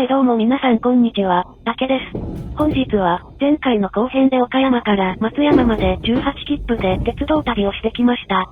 はいどうも皆さんこんにちは、竹です。本日は、前回の後編で岡山から松山まで18切符で鉄道旅をしてきました。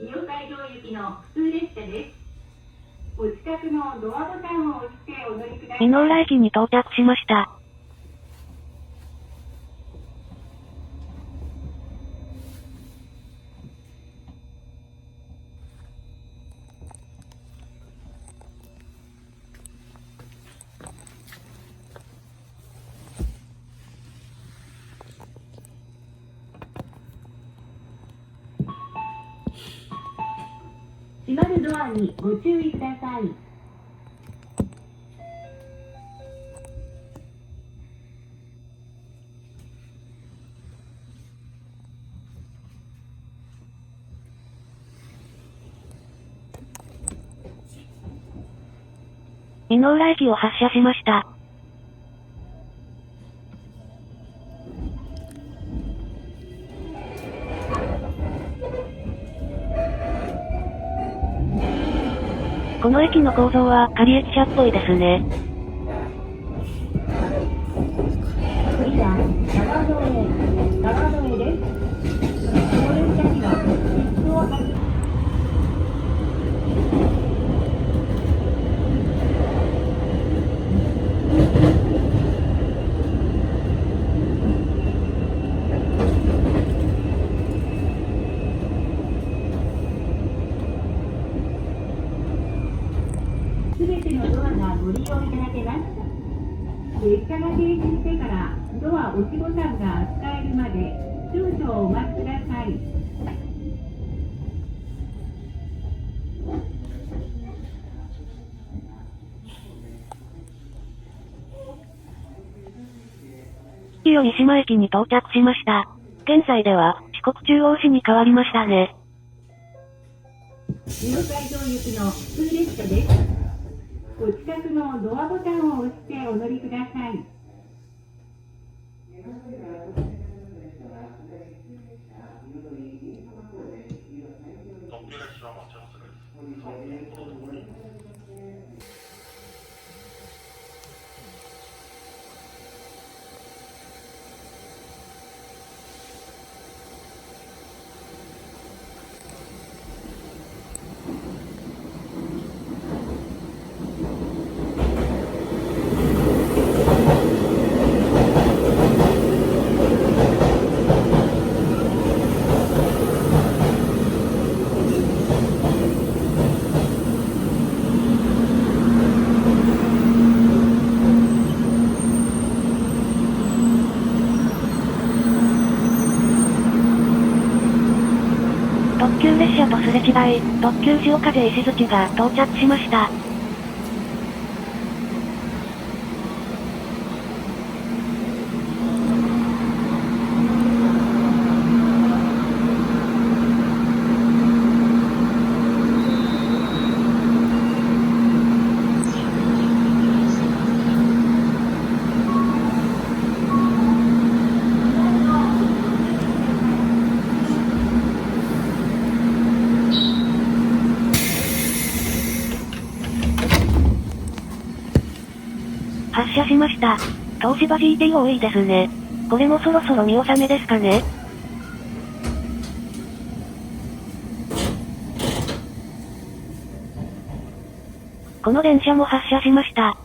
伊予街道行きの普通列車です。お近くのドアボタンを押してお乗りください。箕浦駅に到着しました。閉まるドアにご注意ください。箕浦駅を発車しました。この駅の構造は仮駅舎っぽいですね。次は長野へです。この列車には切符を外しすべてのドアがご利用いただけます。列車が停止してからドア押しボタンが使えるまで少々お待ちください。伊予三島駅に到着しました。現在では四国中央市に変わりましたね。伊予街道行きの普通列車です。お近くのドアボタンを押してお乗りください。特急列車とすれ違い、特急潮風石鎚が到着しました。発車しました。東芝 GT 多いですね。これもそろそろ見納めですかね。この電車も発車しました。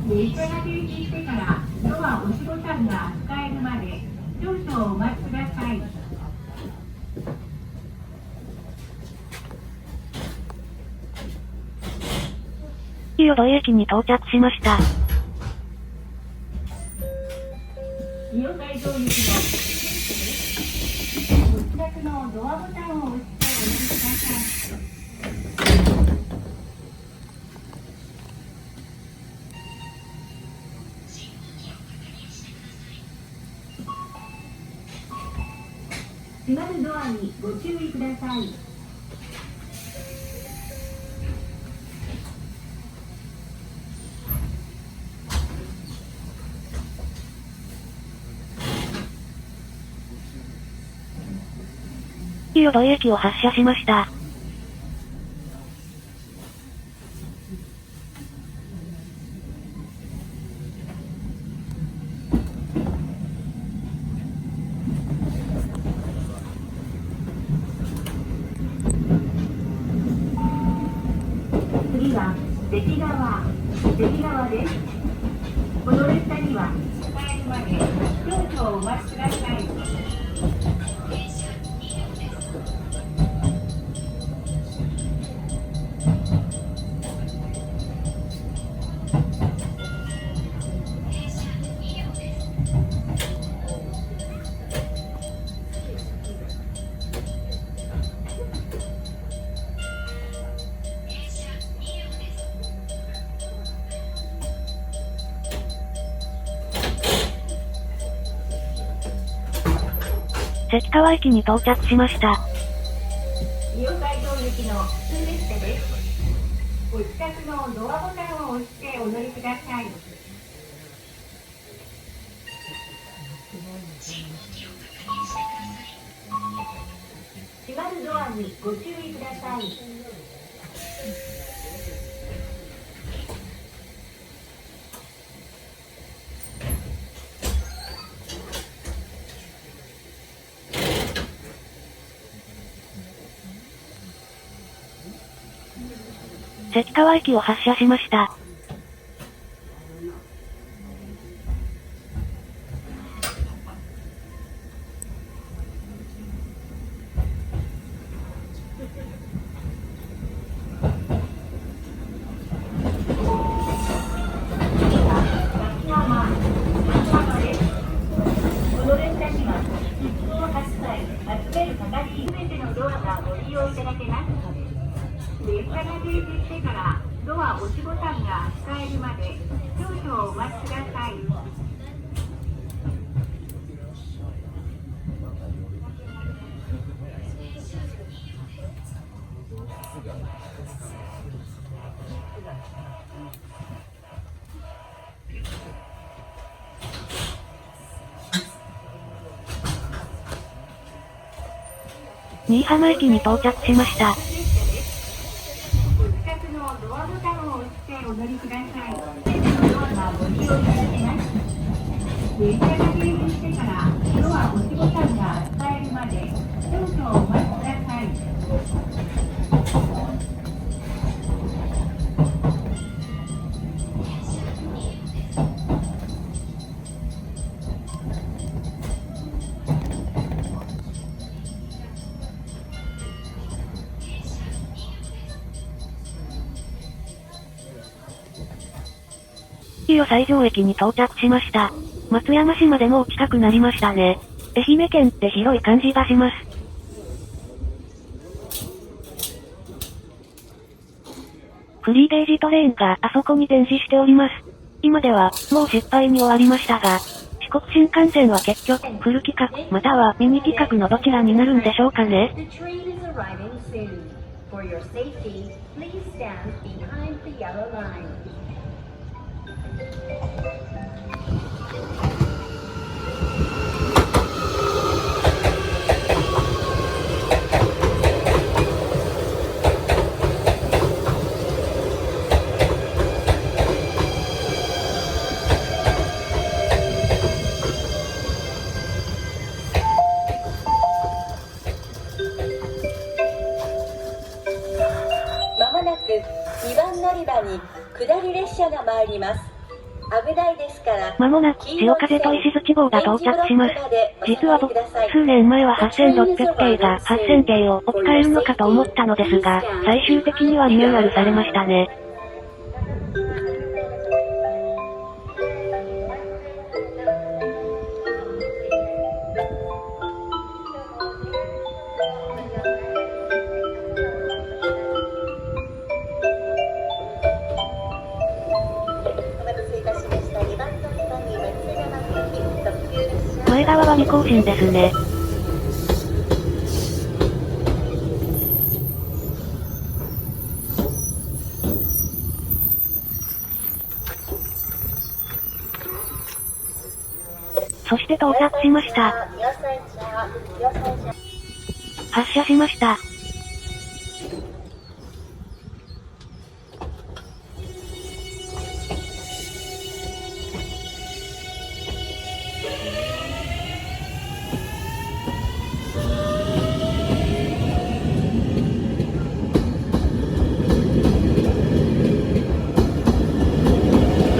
列車が停止してからドア押しボタンが使えるまで少々お待ちください。伊予土井駅に到着しました。伊予街道行きのお近くのドアボタンを押してお乗りください。閉まるドアにご注意ください。伊予土井駅を発車しました。次は出来川です。この列車には帰るまで少々お待ちください。関川駅に到着しました。伊予街道行きの普通列車です。お近くのドアボタンを押してお乗りください。閉まるドアにご注意ください。関川駅を発車しました。この列車には切符を発売、集める係すべてのドアがご利用いただけます。列車が停止してからドア押しボタンが使えるまで少々お待ちください。新居浜駅に到着しました。お近くのドアボタンを押してお乗りください。ドアがご利用いただけます。列車が停止してからドア押しボタンが使えるまで少々お待ちください。伊予西条駅に到着しました。松山市までもう近くなりましたね。愛媛県って広い感じがします。フリーゲージトレインがあそこに展示しております。今ではもう失敗に終わりましたが、四国新幹線は結局フル企画またはミニ企画のどちらになるんでしょうかね。参ります。危ないですから。まもなく、潮風と石槌号が到着します。実は僕、数年前は8600系が8000系を置き換えるのかと思ったのですが、最終的にはリニューアルされましたね。前側は未更新ですね。そして到着しました。発車しました。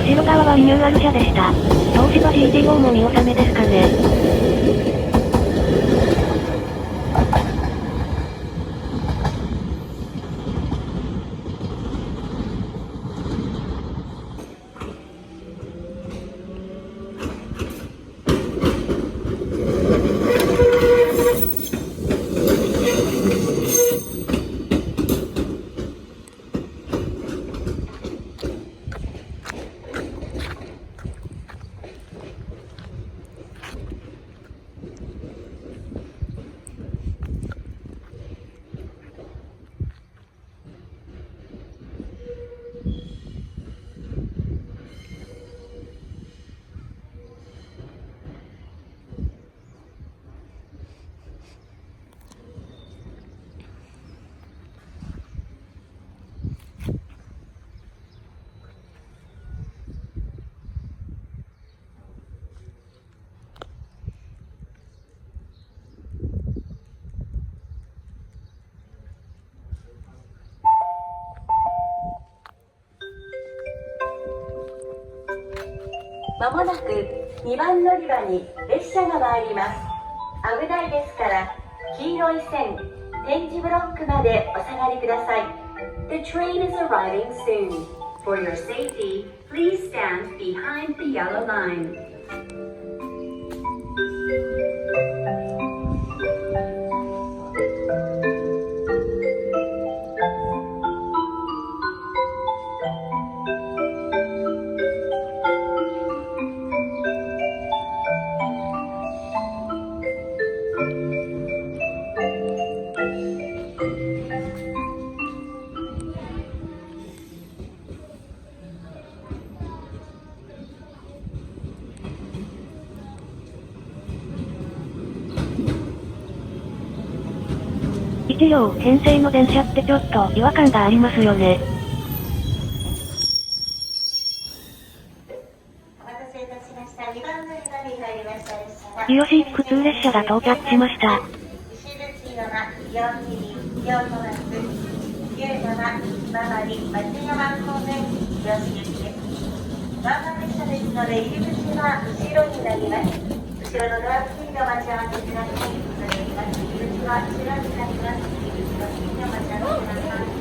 後ろ側はリニューアル車でした。東芝 GTO も見納めですかね。まもなく2番乗り場に列車が参ります。危ないですから、黄色い線、点字ブロックまでお下がりください。The train is arriving soon. For your safety, please stand behind the yellow line. 1両編成の電車ってちょっと違和感がありますよね。日吉普通列車が到着しました。後ろのドア付近でお待ち合わせください。入り口は後ろになります。入り口の付近でお待ち合わせください。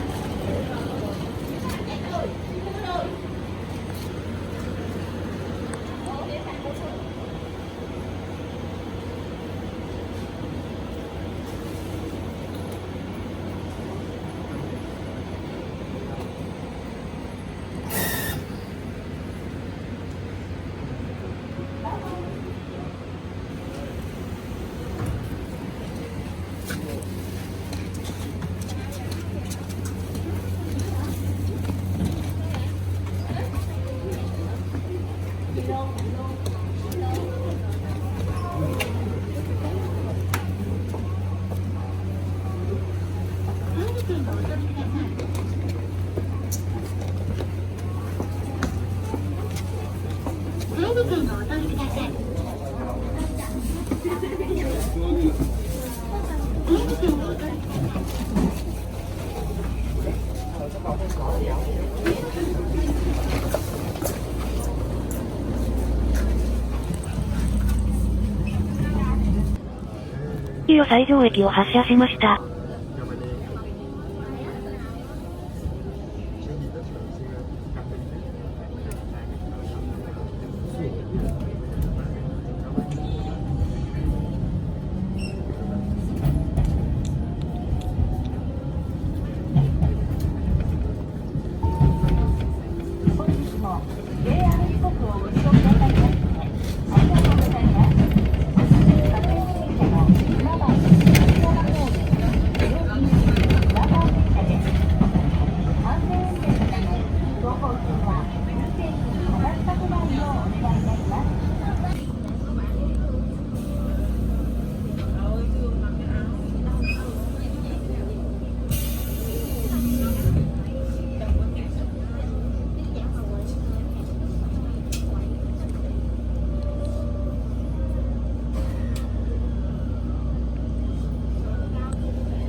キヨ西条駅を発車しました。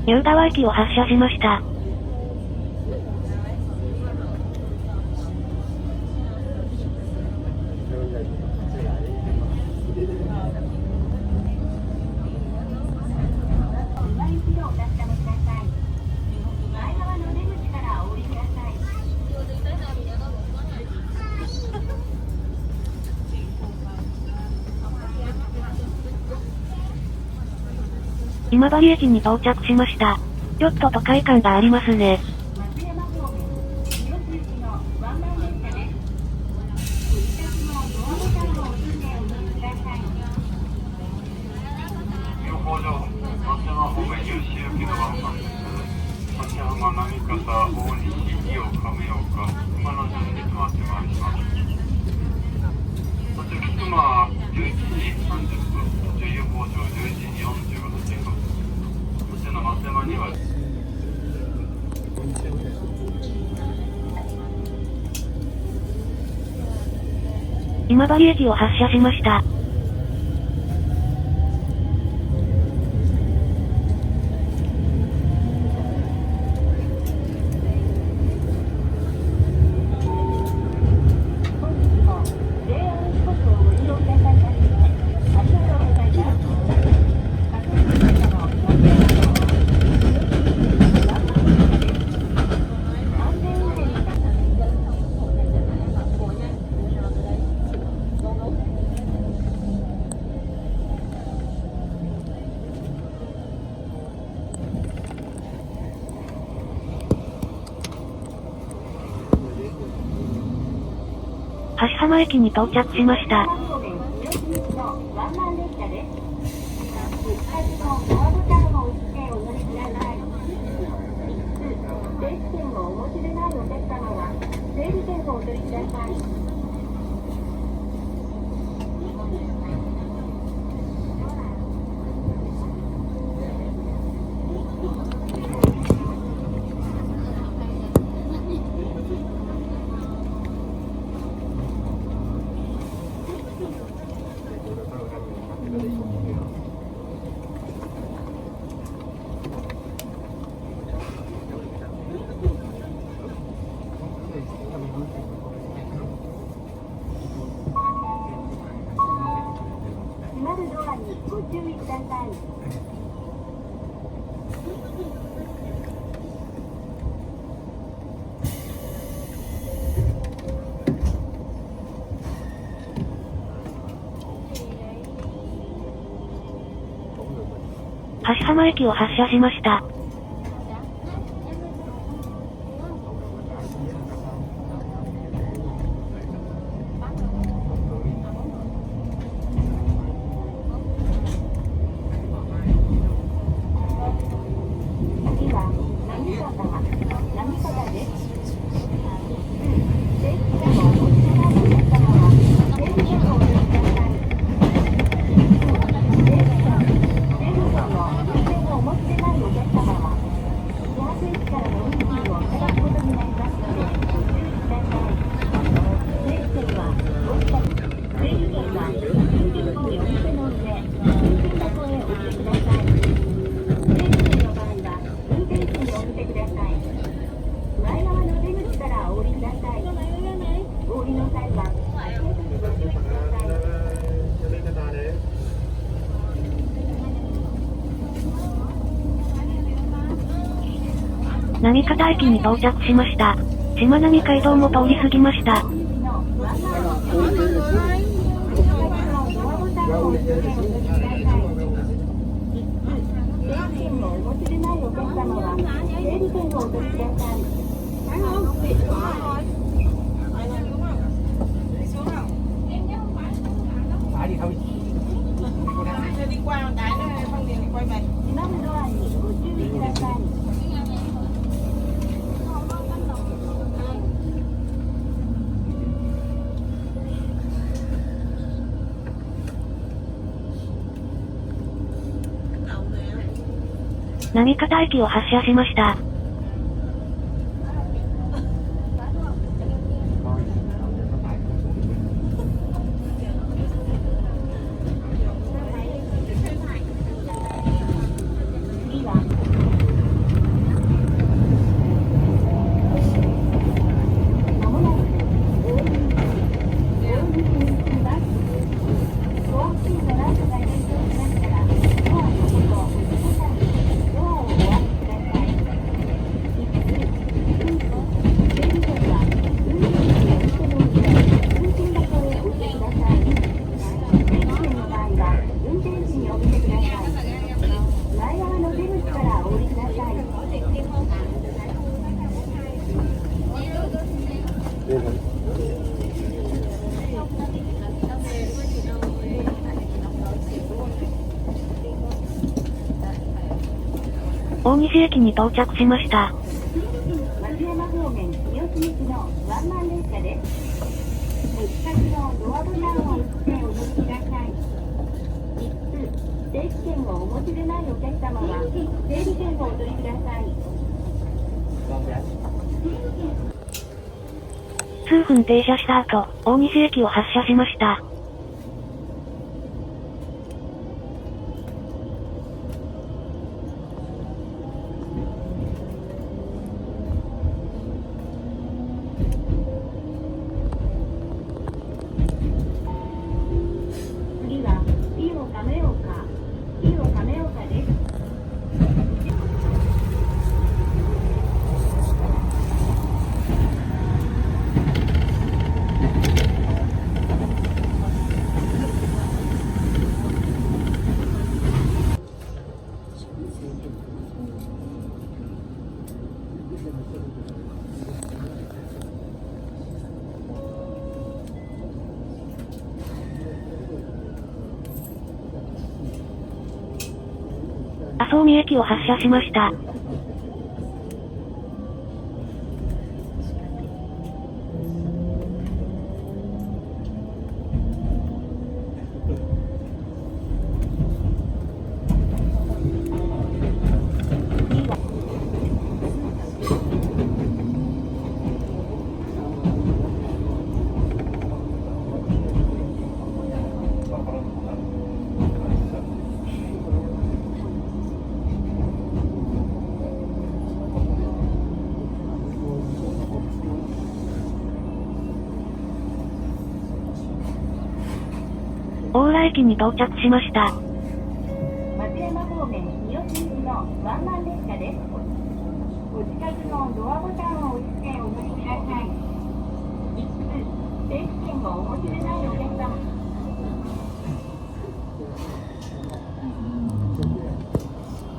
ニュータワー駅を発車しました。今治駅に到着しました。ちょっと都会感がありますね。今治駅を発車しました。橋浜駅に到着しました。ご注意ください。橋浜駅を発車しました。浪方駅に到着しました。しまなみ海道も通り過ぎました。浪方駅を発車しました。大西駅に到着しました。松山方面日吉行きのワンマン列車です。お近くのドアボタンを押してお乗りください。定期券をお持ちでないお客様は整理券をお取りください。数分停車した後、大西駅を発車しました。次は伊予亀岡です。麻生見駅を発車しました。大浦駅に到着しました。松山方面日吉行きのワンマン列車です。お近くのドアボタンを押してお乗りください。定期券をお持ちでないお客様。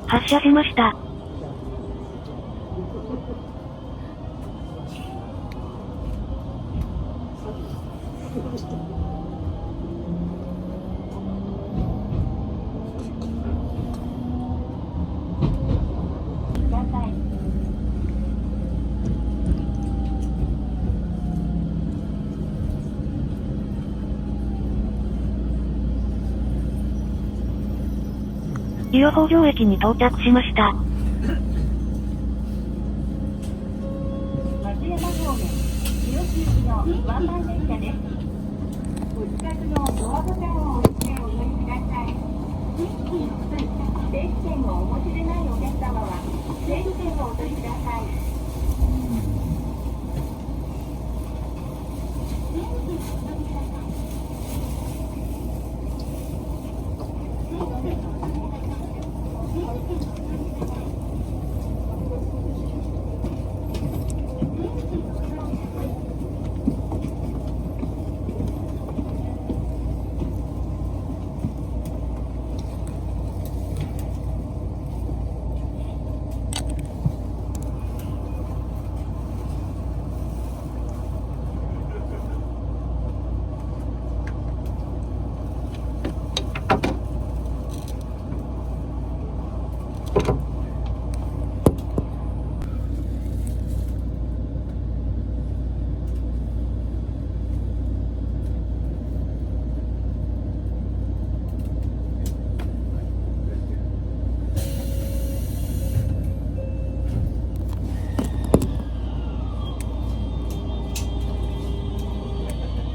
発車しました。伊予北条駅に到着しました。松山方面日吉行きのワンマン列車です。お近くのドアボタンを押してお乗りください。定期券をお持ちでないお客様は整理券をお取りください。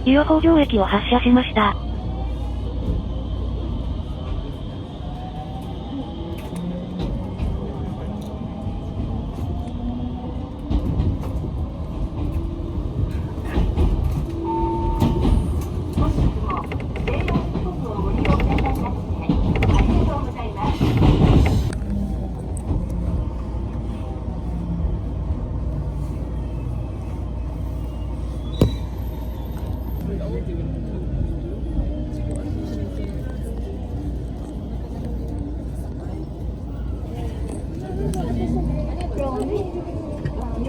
伊予北条駅を発車しました。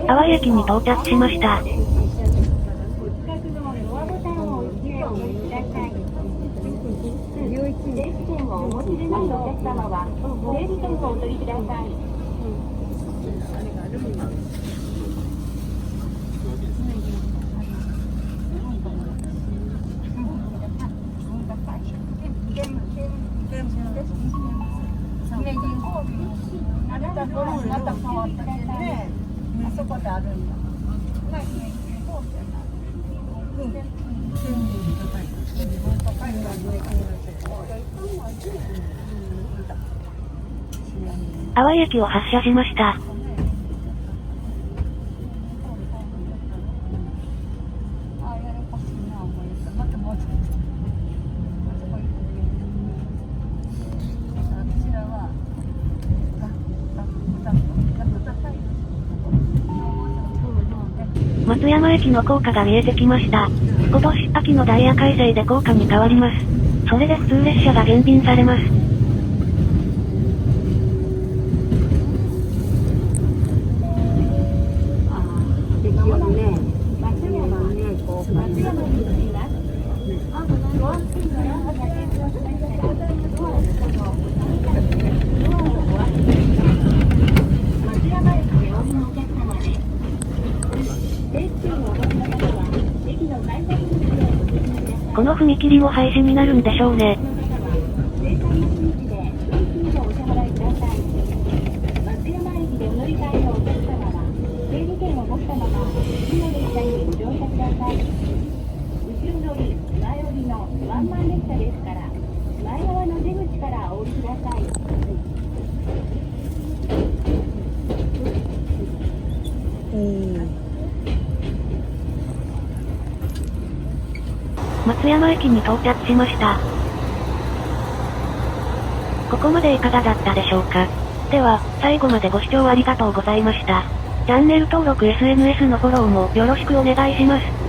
淡井駅に到着しました。あそこであるんだ。淡井駅を発車しました。松山駅の高架が見えてきました。今年秋のダイヤ改正で高架に変わります。それで普通列車が減便されます。この踏切も廃止になるんでしょうね。松山駅に到着しました。ここまでいかがだったでしょうか。では、最後までご視聴ありがとうございました。チャンネル登録 SNS のフォローもよろしくお願いします。